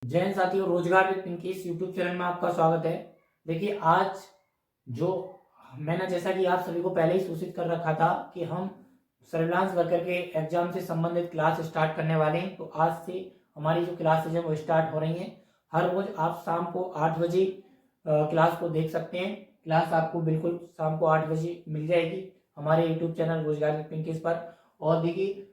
जय हिंद साथियों, रोजगार विद पिंकी इस यूट्यूब चैनल में आपका स्वागत है। देखिए, आज जो मैंने जैसा कि आप सभी को पहले ही सूचित कर रखा था कि हम सर्विलांस वर्कर के एग्जाम से संबंधित क्लास स्टार्ट करने वाले हैं। तो आज से हमारी जो क्लासेज है वो स्टार्ट हो रही हैं। हर रोज आप शाम को 8 बजे क्लास को देख सकते हैं। क्लास आपको बिल्कुल शाम को 8 बजे मिल जाएगी हमारे यूट्यूब चैनल रोजगार विद पिंकी पर। और देखिए,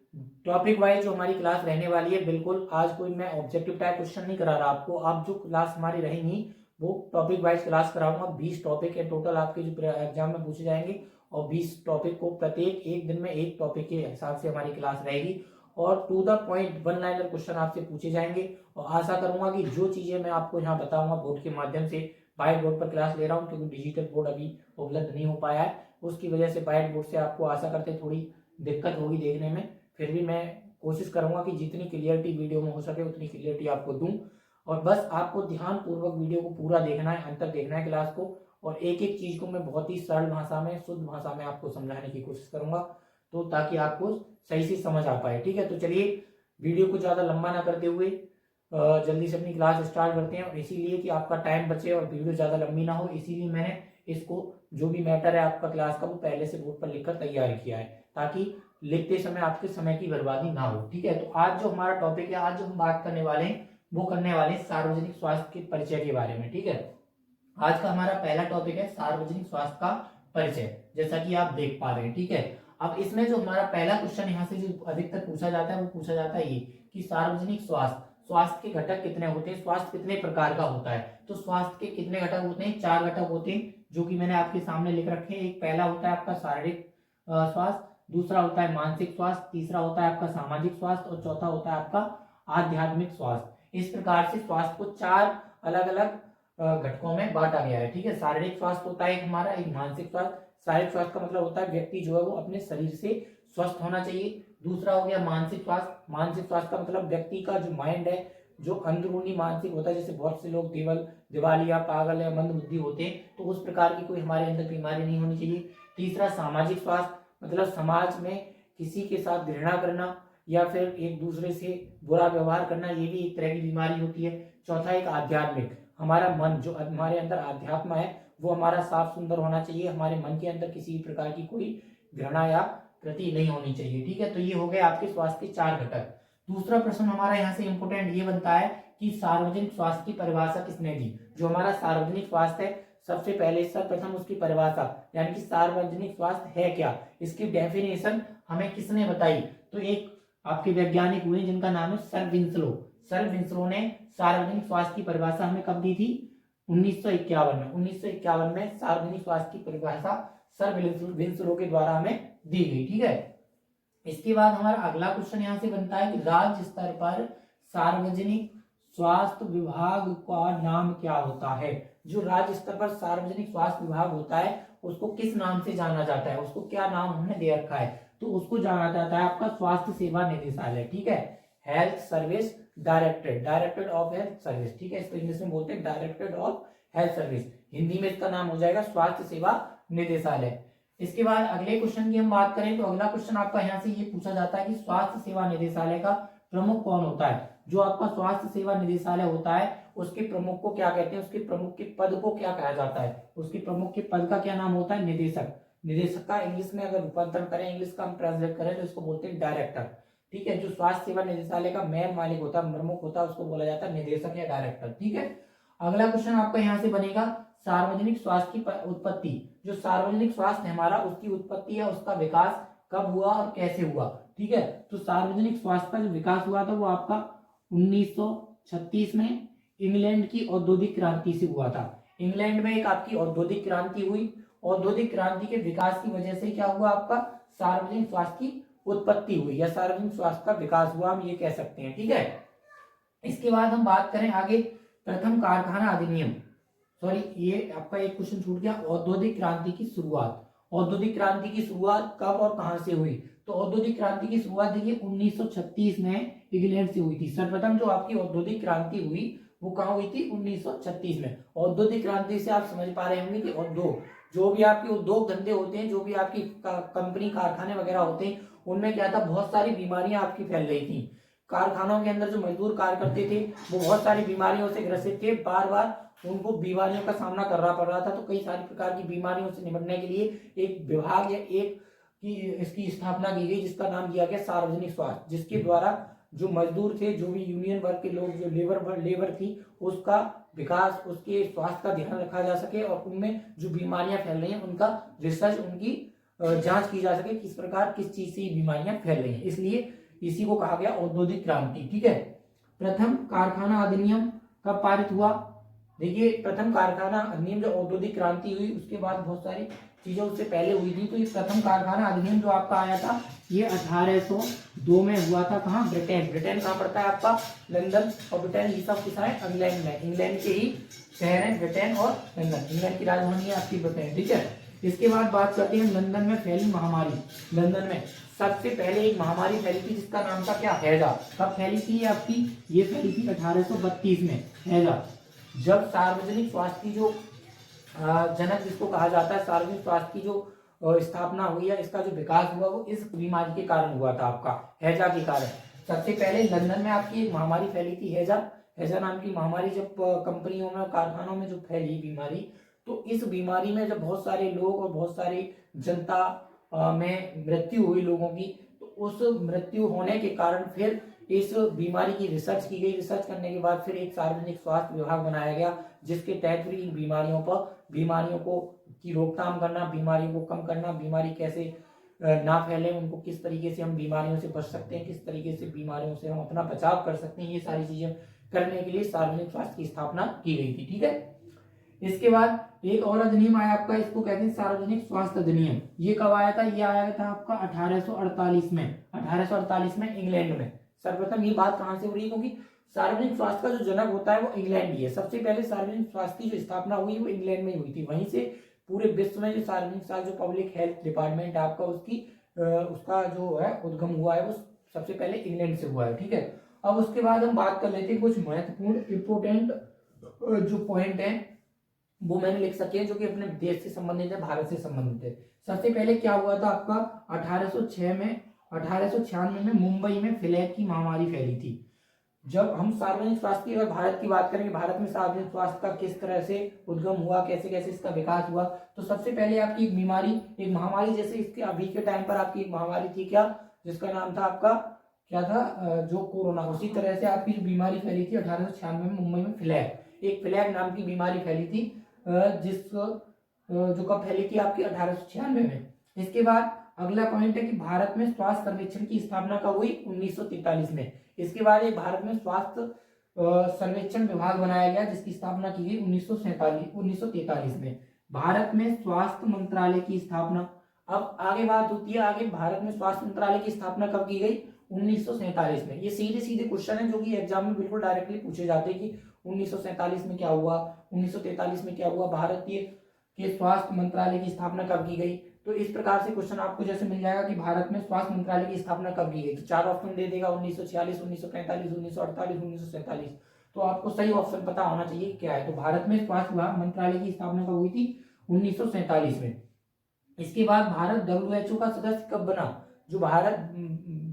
टॉपिक वाइज जो हमारी क्लास रहने वाली है, बिल्कुल आज कोई मैं ऑब्जेक्टिव टाइप क्वेश्चन नहीं करा रहा आपको। आप जो क्लास हमारी रहेंगी वो टॉपिक वाइज क्लास कराऊंगा। 20 टॉपिक है टोटल आपके जो एग्जाम में पूछे जाएंगे, और 20 टॉपिक को प्रत्येक एक दिन में एक टॉपिक के हिसाब से हमारी क्लास रहेगी। और to the point one liner question आपसे पूछे जाएंगे। और आशा करूंगा कि जो चीजें मैं आपको यहाँ बताऊंगा बोर्ड के माध्यम से, बाइट बोर्ड पर क्लास ले रहा हूँ क्योंकि डिजिटल बोर्ड अभी उपलब्ध नहीं हो पाया है, उसकी वजह से बाइट बोर्ड से आपको आशा करते थोड़ी दिक्कत होगी देखने में। फिर भी मैं कोशिश करूंगा कि जितनी क्लियरिटी वीडियो में हो सके उतनी क्लियरिटी आपको दूं। और बस आपको ध्यान पूर्वक वीडियो को पूरा देखना है, अंत तक देखना है क्लास को। और एक एक चीज को मैं बहुत ही सरल भाषा में, शुद्ध भाषा में आपको समझाने की कोशिश करूंगा, तो ताकि आपको सही से समझ आ पाए। ठीक है, तो चलिए वीडियो को ज्यादा लंबा ना करते हुए जल्दी से अपनी क्लास स्टार्ट करते हैं। और इसीलिए कि आपका टाइम बचे और वीडियो ज्यादा लंबी ना हो, इसीलिए मैंने इसको जो भी मैटर है आपका क्लास का वो पहले से बोर्ड पर लिखकर तैयार किया है, ताकि लिखते समय आपके समय की बर्बादी ना हो। ठीक है, तो आज जो हमारा टॉपिक है, आज जो हम बात करने वाले हैं वो करने वाले हैं सार्वजनिक स्वास्थ्य के परिचय के बारे में। ठीक है, आज का हमारा पहला टॉपिक है सार्वजनिक स्वास्थ्य का परिचय, जैसा कि आप देख पा रहे हैं। ठीक है, अब इसमें जो हमारा पहला क्वेश्चन यहाँ से जो अधिकतर पूछा जाता है वो पूछा जाता है ये कि सार्वजनिक स्वास्थ्य, स्वास्थ्य के घटक कितने होते हैं, स्वास्थ्य कितने प्रकार का होता है। तो स्वास्थ्य के कितने घटक होते हैं? 4 घटक होते हैं, जो कि मैंने आपके सामने लिख रखे हैं। एक पहला होता है आपका शारीरिक स्वास्थ्य, दूसरा होता है मानसिक स्वास्थ्य, तीसरा होता है आपका सामाजिक स्वास्थ्य, और चौथा होता है आपका आध्यात्मिक स्वास्थ्य। इस प्रकार से स्वास्थ्य को 4 अलग अलग घटकों में बांटा गया है। ठीक है, शारीरिक स्वास्थ्य होता है एक हमारा, एक मानसिक स्वास्थ्य। शारीरिक स्वास्थ्य का मतलब होता है व्यक्ति जो है वो अपने शरीर से स्वस्थ होना चाहिए। दूसरा हो गया मानसिक स्वास्थ्य। मानसिक स्वास्थ्य का मतलब व्यक्ति का जो माइंड है, जो अंदरूनी मानसिक होता है, जैसे बहुत से लोग दिवालिया, पागल या मंद बुद्धि होते हैं, तो उस प्रकार की कोई हमारे अंदर बीमारी नहीं होनी चाहिए। तीसरा सामाजिक स्वास्थ्य, मतलब समाज में किसी के साथ घृणा करना या फिर एक दूसरे से बुरा व्यवहार करना, ये भी एक तरह की बीमारी होती है। चौथा एक आध्यात्मिक, हमारा मन, जो हमारे अंदर अध्यात्म है वो हमारा साफ सुंदर होना चाहिए। हमारे मन के अंदर किसी भी प्रकार की कोई घृणा या कृति नहीं होनी चाहिए। ठीक है, तो ये हो गए आपके स्वास्थ्य के 4 घटक। दूसरा प्रश्न हमारा यहाँ से इंपोर्टेंट ये बनता है कि सार्वजनिक स्वास्थ्य की परिभाषा किसने दी। जो हमारा सार्वजनिक स्वास्थ्य है, सबसे पहले सर्वप्रथम उसकी परिभाषा, यानी कि सार्वजनिक स्वास्थ्य है क्या, इसकी डेफिनेशन हमें किसने बताई। तो एक आपके वैज्ञानिक हुए जिनका नाम है सर विंसलो। सर विंसलो ने सार्वजनिक स्वास्थ्य की परिभाषा हमें कब दी थी? 1951 में। 1951 में सार्वजनिक स्वास्थ्य की परिभाषा सर विंसलो के द्वारा हमें दी गई। ठीक है, इसके बाद हमारा अगला क्वेश्चन यहाँ से बनता है कि राज्य स्तर पर सार्वजनिक स्वास्थ्य विभाग का नाम क्या होता है। जो राज्य स्तर पर सार्वजनिक स्वास्थ्य विभाग होता है उसको किस नाम से जाना जाता है, उसको क्या नाम हमने दे रखा है? तो उसको जाना जाता है आपका स्वास्थ्य सेवा निदेशालय। ठीक है, health service directorate, directorate of health service. ठीक है, इसको इंग्लिश में बोलते हैं directorate of health service, Hindi में इसका नाम हो जाएगा स्वास्थ्य सेवा निदेशालय। इसके बाद अगले क्वेश्चन की हम बात करें तो अगला क्वेश्चन आपका यहाँ से ये पूछा जाता है कि स्वास्थ्य सेवा निदेशालय का प्रमुख कौन होता है। जो आपका स्वास्थ्य सेवा निदेशालय होता है उसके प्रमुख को क्या कहते हैं, उसके प्रमुख के पद को क्या कहा जाता है? उसके प्रमुख के पद का क्या नाम होता है? निदेशक। निदेशक का इंग्लिश में अगर रूपांतरण करें, इंग्लिश का हम ट्रांसलेट करें तो इसको बोलते हैं डायरेक्टर। ठीक है, जो स्वास्थ्य सेवा निदेशालय का मेन मालिक होता है, प्रमुख होता है, उसको बोला जाता है निदेशक या डायरेक्टर। ठीक है, अगला क्वेश्चन आपका यहाँ से बनेगा सार्वजनिक स्वास्थ्य की उत्पत्ति। जो सार्वजनिक स्वास्थ्य है हमारा, उसकी उत्पत्ति है, उसका विकास कब हुआ और कैसे हुआ। ठीक है, तो सार्वजनिक स्वास्थ्य का जो विकास हुआ था वो आपका 1936 में इंग्लैंड की औद्योगिक क्रांति से हुआ था। इंग्लैंड में एक आपकी औद्योगिक क्रांति हुई, औद्योगिक क्रांति के विकास की वजह से क्या हुआ, आपका सार्वजनिक स्वास्थ्य की उत्पत्ति हुई या सार्वजनिक स्वास्थ्य का विकास हुआ, हम ये कह सकते हैं। ठीक है, इसके बाद हम बात करें आगे, प्रथम कारखाना अधिनियम, सॉरी ये आपका एक क्वेश्चन छूट गया, औद्योगिक क्रांति की शुरुआत। औद्योगिक क्रांति की शुरुआत कब और कहां से हुई? तो औद्योगिक क्रांति की शुरुआत देखिए 1936 में इंग्लैंड से हुई थी। सर्वप्रथम जो आपकी औद्योगिक क्रांति हुई वो कहां हुई थी? 1936 में। औद्योगिक क्रांति से आप समझ पा रहे होंगे कि उद्योग, जो भी आपके उद्योग धंधे होते हैं, जो भी आपकी कंपनी कारखाने वगैरह होते हैं, उनमें क्या था, बहुत सारी बीमारियां आपकी फैल रही थी। कारखानों के अंदर जो मजदूर कार्य करते थे वो बहुत सारी बीमारियों से ग्रसित थे, बार बार उनको बीमारियों का सामना करना पड़ रहा था। तो कई सारी प्रकार की बीमारियों से निपटने के लिए एक विभाग या एक की इसकी स्थापना की गई, जिसका नाम दिया गया सार्वजनिक स्वास्थ्य, जिसके द्वारा जो मजदूर थे, जो भी यूनियन वर्ग के लोग, जो लेबर थी, उसका विकास, उसके स्वास्थ्य का ध्यान रखा जा सके और उनमें जो बीमारियां फैल रही हैं उनका रिसर्च, उनकी जांच की जा सके, किस प्रकार किस चीज से बीमारियां फैल रही हैं। इसलिए इसी को कहा गया औद्योगिक क्रांति। ठीक है, प्रथम कारखाना अधिनियम कब पारित हुआ? देखिए, प्रथम कारखाना अधिनियम जो औद्योगिक क्रांति हुई उसके बाद बहुत सारी चीजें उससे पहले हुई थी। तो ये प्रथम कारखाना अधिनियम जो आपका आया था ये 1802 में हुआ था। कहाँ? ब्रिटेन कहाँ पड़ता है आपका? लंदन। और ब्रिटेन ये सब किसा है? इंग्लैंड में। इंग्लैंड के ही शहर है ब्रिटेन और लंदन। इंग्लैंड की राजधानी है आपकी ब्रिटेन। ठीक है, इसके बाद बात करते हैं लंदन में फैली महामारी। लंदन में सबसे पहले एक महामारी फैली थी जिसका नाम था क्या? हैजा। कब फैली थी आपकी? ये फैली थी 1832 में। हैजा, जब सार्वजनिक स्वास्थ्य की जो जनक जिसको कहा जाता है, सार्वजनिक स्वास्थ्य की जो स्थापना हुई है, इसका जो विकास हुआ वो इस बीमारी के कारण हुआ था, आपका हैजा के कारण। सबसे पहले लंदन में आपकी एक महामारी फैली थी, हैजा नाम की महामारी। जब कंपनियों में, कारखानों में जो फैली बीमारी, तो इस बीमारी में जब बहुत सारे लोग और बहुत सारी जनता में मृत्यु हुई लोगों की, तो उस मृत्यु होने के कारण फिर इस बीमारी की रिसर्च की गई। रिसर्च करने के बाद फिर एक सार्वजनिक स्वास्थ्य विभाग बनाया गया, जिसके तहत फिर इन बीमारियों को की रोकथाम करना, बीमारियों को कम करना, बीमारी कैसे ना फैले, उनको किस तरीके से हम बीमारियों से बच सकते हैं, किस तरीके से बीमारियों से हम अपना बचाव कर सकते हैं, ये सारी चीजें करने के लिए सार्वजनिक स्वास्थ्य की स्थापना की गई थी। ठीक है, इसके बाद एक और अधिनियम आया आपका, इसको कहते हैं सार्वजनिक स्वास्थ्य अधिनियम। ये कब आया था? ये आया था आपका 1848 में। 1848 में इंग्लैंड में। सर्वप्रथम ये बात कहां से हो रही है? क्योंकि सार्वजनिक स्वास्थ्य का जो जनक होता है वो इंग्लैंड ही है। सबसे पहले सार्वजनिक स्वास्थ्य की जो स्थापना हुई वो इंग्लैंड में ही हुई थी। वहीं से पूरे विश्व में जो सार्वजनिक स्वास्थ्य, जो पब्लिक हेल्थ डिपार्टमेंट है आपका, उसका जो है उद्गम हुआ है वो सबसे पहले इंग्लैंड से हुआ है। ठीक है, अब उसके बाद हम बात कर लेते हैं कुछ महत्वपूर्ण इंपोर्टेंट जो पॉइंट है वो मैंने लिख सके, जो कि अपने देश से संबंधित है, भारत से संबंधित है। सबसे पहले क्या हुआ था आपका? 1896 में मुंबई में फ्लैग की महामारी फैली थी। जब हम सार्वजनिक स्वास्थ्य की अगर भारत की बात करेंगे, भारत में सार्वजनिक स्वास्थ्य का किस तरह से उद्गम हुआ, कैसे कैसे इसका विकास हुआ, तो सबसे पहले आपकी एक बीमारी, एक महामारी, जैसे इसके अभी के टाइम पर आपकी एक महामारी थी क्या, जिसका नाम था आपका क्या था, जो कोरोना। उसी तरह से आपकी जो बीमारी फैली थी 1896 में मुंबई में एक फ्लैग नाम की बीमारी फैली थी, जो कब फैली थी आपकी 1896 में। इसके बाद अगला पॉइंट है कि भारत में स्वास्थ्य सर्वेक्षण की स्थापना कब हुई? 1943 में। इसके बाद एक भारत में स्वास्थ्य सर्वेक्षण विभाग बनाया गया, जिसकी स्थापना की गई 1943 में। भारत में स्वास्थ्य मंत्रालय की स्थापना, अब आगे बात होती है आगे, भारत में स्वास्थ्य मंत्रालय की स्थापना कब की गई? 1947 में। ये सीधे सीधे क्वेश्चन है जो कि एग्जाम में बिल्कुल डायरेक्टली पूछे जाते हैं कि 1947 में क्या हुआ, 1943 में क्या हुआ, भारतीय के स्वास्थ्य मंत्रालय की स्थापना कब की गई। तो इस प्रकार से क्वेश्चन आपको जैसे मिल जाएगा कि भारत में स्वास्थ्य मंत्रालय की स्थापना कब की गई, तो चार ऑप्शन दे देगा, 1946, 1945, 1948, 1947। तो आपको सही ऑप्शन पता होना चाहिए क्या है। तो भारत में स्वास्थ्य मंत्रालय की स्थापना कब हुई थी? 1947 में। इसके बाद भारत WHO का सदस्य कब बना? जो भारत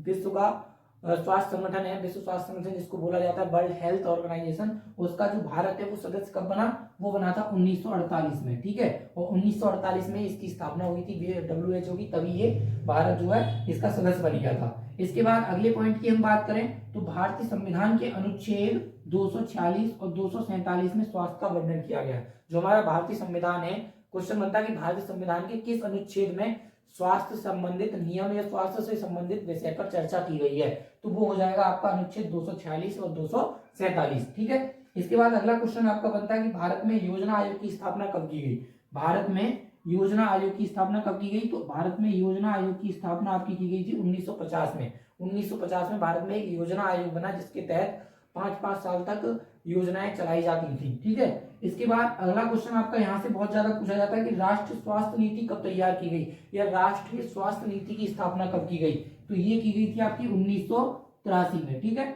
विश्व का स्वास्थ्य संगठन है, विश्व स्वास्थ्य संगठन जिसको बोला जाता है वर्ल्ड हेल्थ ऑर्गेनाइजेशन, उसका जो भारत है वो सदस्य कब बना? वो बना था 1948 में। ठीक है, और 1948 में इसकी स्थापना हुई थी WHO की, तभी ये भारत जो है इसका सदस्य बन गया था। इसके बाद अगले पॉइंट की हम बात करें तो भारतीय संविधान के अनुच्छेद 246 और 247 में स्वास्थ्य का वर्णन किया गया है। जो हमारा भारतीय संविधान है, क्वेश्चन बनता है कि भारतीय संविधान के किस अनुच्छेद में स्वास्थ्य संबंधित नियम या स्वास्थ्य से संबंधित विषय पर चर्चा की गई है, तो वो हो जाएगा आपका अनुच्छेद 246 और 247। ठीक है, इसके बाद अगला क्वेश्चन आपका बनता है कि भारत में योजना आयोग की स्थापना कब की गई? भारत में योजना आयोग की स्थापना कब की गई? तो भारत में योजना आयोग की स्थापना आपकी की गई थी 1950 में। 1950 में भारत में एक योजना आयोग बना, जिसके तहत 5-5 साल तक योजनाएं चलाई जाती थी। ठीक है, इसके बाद अगला क्वेश्चन आपका यहाँ से बहुत ज्यादा पूछा जाता है कि राष्ट्रीय स्वास्थ्य नीति कब तैयार की गई, या राष्ट्रीय स्वास्थ्य नीति की स्थापना कब की गई? तो ये की गई थी आपकी 1983 में। ठीक है,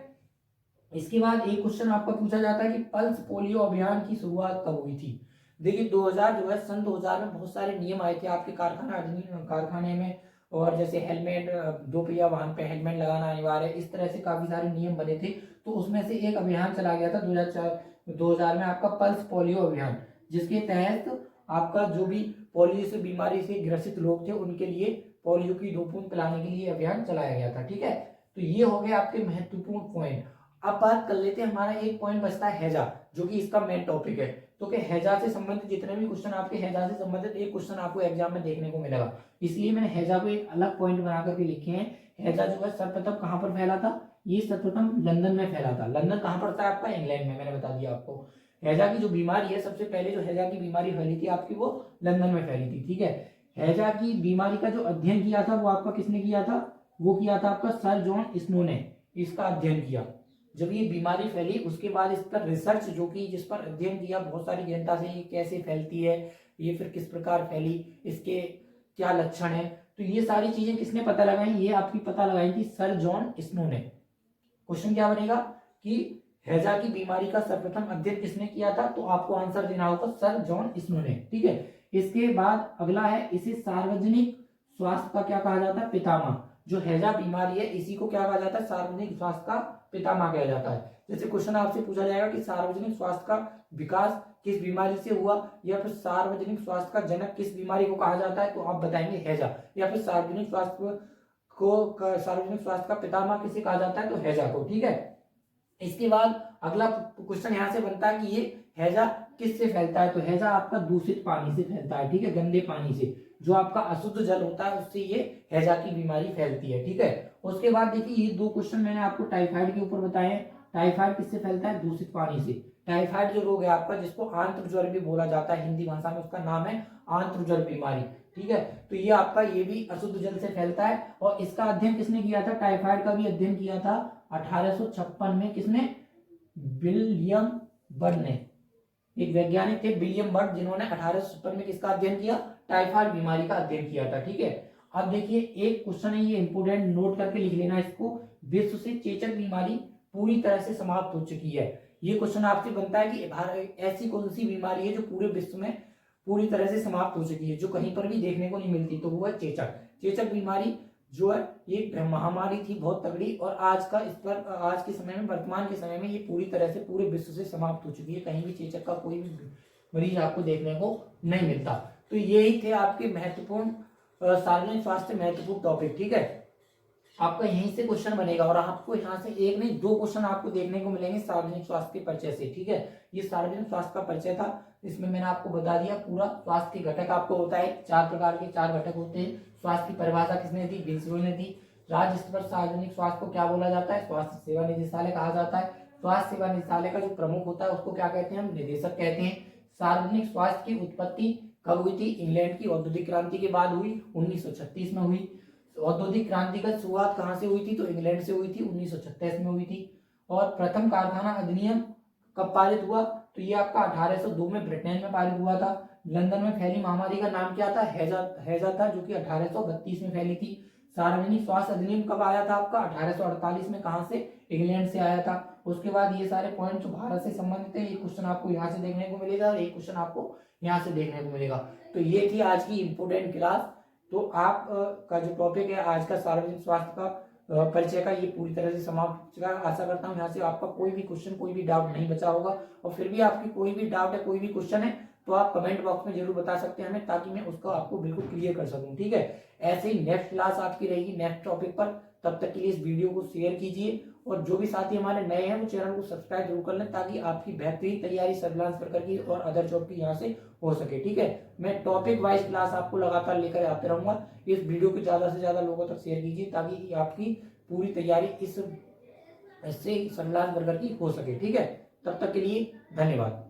इसके बाद एक क्वेश्चन आपका पूछा जाता है कि पल्स पोलियो अभियान की शुरुआत कब हुई थी? देखिए 2000 जो है सन 2000 में बहुत सारे नियम आए थे आपके कारखाने में और जैसे हेलमेट, दो पहिया वाहन पे हेलमेट लगाना अनिवार्य है, इस तरह से काफी सारे नियम बने थे। तो उसमें से एक अभियान चला गया था 2000 में आपका पल्स पोलियो अभियान, जिसके तहत आपका जो भी पोलियो से बीमारी से ग्रसित लोग थे उनके लिए पोलियो की 2 बूंद पिलाने के लिए अभियान चलाया गया था। ठीक है, तो ये हो गए आपके महत्वपूर्ण पॉइंट। अब बात कर लेते हैं, हमारा एक पॉइंट बचता है हैजा, जो कि इसका मेन टॉपिक है। तो कि हैजा से संबंधित जितने भी क्वेश्चन आपके हैजा से संबंधित एक क्वेश्चन आपको एग्जाम में देखने को मिलेगा, इसलिए मैंने हैजा को एक अलग पॉइंट बना करके लिखे हैं। हैजा जो है सर्वप्रथम कहां पर फैला था, ये सर्वप्रथम लंदन में फैला था। लंदन कहां पर था आपका, इंग्लैंड में, मैंने बता दिया आपको। हैजा की जो बीमारी है, सबसे पहले जो हैजा की बीमारी फैली थी आपकी, वो लंदन में फैली थी। ठीक है, हैजा की बीमारी का जो अध्ययन किया था वो आपका किसने किया था, वो किया था आपका सर जॉन स्नो ने इसका अध्ययन किया। जब ये बीमारी फैली उसके बाद इस पर रिसर्च जो की, जिस पर अध्ययन किया बहुत सारी जनता से, ये कैसे फैलती है, ये फिर किस प्रकार फैली, इसके क्या लक्षण है, तो ये सारी चीजें किसने पता लगाई, ये आपकी पता लगाई थी सर जॉन स्नो ने। क्वेश्चन क्या बनेगा कि हैजा की बीमारी का सर्वप्रथम अध्ययन किसने किया था, तो आपको आंसर देना होगा सर जॉन स्नो ने। ठीक है, इसके बाद अगला है, इसे सार्वजनिक स्वास्थ्य का क्या कहा जाता है, पितामह। जो हैजा बीमारी है इसी को क्या कहा जाता है, सार्वजनिक स्वास्थ्य का पितामह कहा जाता है। जैसे क्वेश्चन आपसे पूछा जाएगा कि सार्वजनिक स्वास्थ्य का विकास किस बीमारी से हुआ, या फिर सार्वजनिक स्वास्थ्य का जनक किस बीमारी को कहा जाता है, तो आप बताएंगे हैजा। या फिर सार्वजनिक स्वास्थ्य का पितामह किसे कहा जाता है, तो हैजा को। ठीक है, इसके बाद अगला क्वेश्चन यहाँ से बनता है कि ये हैजा किससे फैलता है, तो हैजा आपका दूषित पानी से फैलता है। ठीक है, गंदे पानी से, जो आपका अशुद्ध जल होता है उससे ये हैजा की बीमारी फैलती है। ठीक है, उसके बाद देखिए ये 2 क्वेश्चन मैंने आपको टाइफाइड के ऊपर बताए हैं। टाइफाइड किससे फैलता है, दूषित पानी से। टाइफाइड जो रोग है आपका, जिसको आंत्र ज्वर भी बोला जाता है, हिंदी भाषा में उसका नाम है आंत्र ज्वर बीमारी। ठीक है, तो ये आपका ये भी अशुद्ध जल से फैलता है। और इसका अध्ययन किसने किया था, टाइफाइड का भी अध्ययन किया था 1856 में, किसने, विलियम बर्ड ने। एक वैज्ञानिक थे विलियम बर्ड, जिन्होंने 1856 में किसका अध्ययन किया, टाइफाइड बीमारी का अध्ययन किया था। ठीक है, अब देखिए एक क्वेश्चन है, ये इंपोर्टेंट, नोट करके लिख लेना इसको। विश्व से चेचक बीमारी पूरी तरह से समाप्त हो चुकी है। ये क्वेश्चन आपसे बनता है कि ऐसी कौन सी बीमारी है जो पूरे विश्व में पूरी तरह से समाप्त हो चुकी है, जो कहीं पर भी देखने को नहीं मिलती, तो वो है चेचक। चेचक बीमारी जो है ये महामारी थी बहुत तगड़ी, और आज के समय में, वर्तमान के समय में ये पूरी तरह से पूरे विश्व से समाप्त हो चुकी है। कहीं भी चेचक का कोई भी मरीज आपको देखने को नहीं मिलता। तो यही थे आपके महत्वपूर्ण सार्वजनिक स्वास्थ्य महत्वपूर्ण टॉपिक। ठीक है, आपका यहीं से क्वेश्चन बनेगा, और आपको यहाँ से एक नहीं 2 क्वेश्चन आपको देखने को मिलेंगे सार्वजनिक स्वास्थ्य के परिचय से। ठीक है, ये सार्वजनिक स्वास्थ्य का परिचय था, इसमें मैंने आपको बता दिया पूरा। स्वास्थ्य के घटक आपको होता है 4 प्रकार के, 4 घटक होते हैं। स्वास्थ्य की परिभाषा किसने दी, विल्सन ने दी। राज्य स्तर पर सार्वजनिक स्वास्थ्य को क्या बोला जाता है, स्वास्थ्य सेवा निदेशालय कहा जाता है। स्वास्थ्य सेवा निदेशालय का जो प्रमुख होता है उसको क्या कहते हैं, हम निदेशक कहते हैं। सार्वजनिक स्वास्थ्य की उत्पत्ति कब हुई थी, इंग्लैंड की औद्योगिक क्रांति के बाद हुई, 1936 में हुई। औद्योगिक क्रांति का शुरुआत कहां से हुई थी, तो इंग्लैंड से हुई थी, 1936 में हुई थी। और प्रथम कारखाना अधिनियम कब पारित हुआ, तो ये आपका 1802 में ब्रिटेन में पारित हुआ था। लंदन में फैली महामारी का नाम क्या था, हैजा था, जो कि 1832 में फैली थी। सार्वजनिक स्वास्थ्य अधिनियम कब आया था आपका, 1848 में, कहां से, इंग्लैंड से आया था। उसके बाद ये सारे पॉइंट जो भारत से संबंधित है, ये क्वेश्चन आपको यहाँ से देखने को मिलेगा, और एक क्वेश्चन आपको यहाँ से देखने को मिलेगा। तो ये थी आज की इंपोर्टेंट क्लास। तो आप का जो टॉपिक है आज का सार्वजनिक स्वास्थ्य का परिचय का, ये पूरी तरह से समाप्त हो चुका है। आशा करता हूँ यहाँ से आपका कोई भी क्वेश्चन, कोई भी डाउट नहीं बचा होगा। और फिर भी आपकी कोई भी डाउट है, कोई भी क्वेश्चन है, तो आप कमेंट बॉक्स में जरूर बता सकते हैं हमें, ताकि मैं उसको आपको बिल्कुल क्लियर कर सकूं। ठीक है, ऐसे ही नेक्स्ट क्लास आपकी रहेगी नेक्स्ट टॉपिक पर। तब तक के लिए इस वीडियो को शेयर कीजिए, और जो भी साथी हमारे नए हैं वो चैनल को सब्सक्राइब जरूर कर लें, ताकि आपकी बेहतरीन तैयारी सर्विलांस वर्कर की और अदर जॉब की यहाँ से हो सके। ठीक है, मैं टॉपिक वाइज क्लास आपको लगातार लेकर आते रहूंगा। इस वीडियो को ज्यादा से ज्यादा लोगों तक शेयर कीजिए, ताकि आपकी पूरी तैयारी इससे सर्विलांस वर्कर की हो सके। ठीक है, तब तक के लिए धन्यवाद।